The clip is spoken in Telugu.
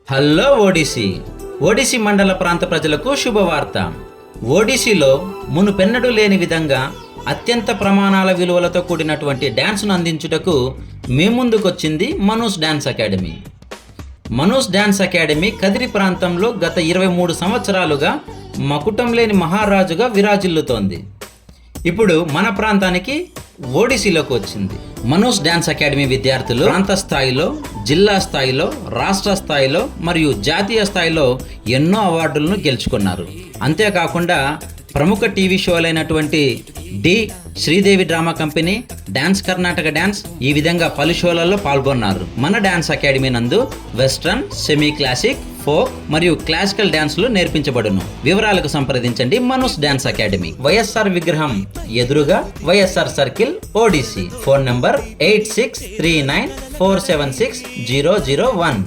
హలో ఓడిసి మండల ప్రాంత ప్రజలకు శుభవార్త. ఓడిసిలో మునుపెన్నడూ లేని విధంగా అత్యంత ప్రమాణాల విలువలతో కూడినటువంటి డ్యాన్స్ను అందించుటకు మీ ముందుకొచ్చింది మనూస్ dance academy. మనూస్ dance academy Kadiri ప్రాంతంలో గత 23 సంవత్సరాలుగా మకుటం లేని మహారాజుగా విరాజిల్లుతోంది. ఇప్పుడు మన ప్రాంతానికి ఓడిసిలోకి వచ్చింది. మనూస్ డ్యాన్స్ అకాడమీ విద్యార్థులు ప్రాంత స్థాయిలో, జిల్లా స్థాయిలో, రాష్ట్ర స్థాయిలో మరియు జాతీయ స్థాయిలో ఎన్నో అవార్డులను గెలుచుకున్నారు. అంతేకాకుండా ప్రముఖ టీవీ షోలైనటువంటి the Sridevi drama company, dance Karnataka dance, ఈ విధంగా పలు షోలలో పాల్గొన్నారు. మన డ్యాన్స్ అకాడమీ నందు వెస్ట్రన్, సెమీ క్లాసిక్, ఫోక్ మరియు క్లాసికల్ డ్యాన్స్లు నేర్పించబడును. వివరాలకు సంప్రదించండి మనూస్ డ్యాన్స్ అకాడమీ. వైఎస్ఆర్ విగ్రహం ఎదురుగా YSR circle, ODC. Phone number 8639476001.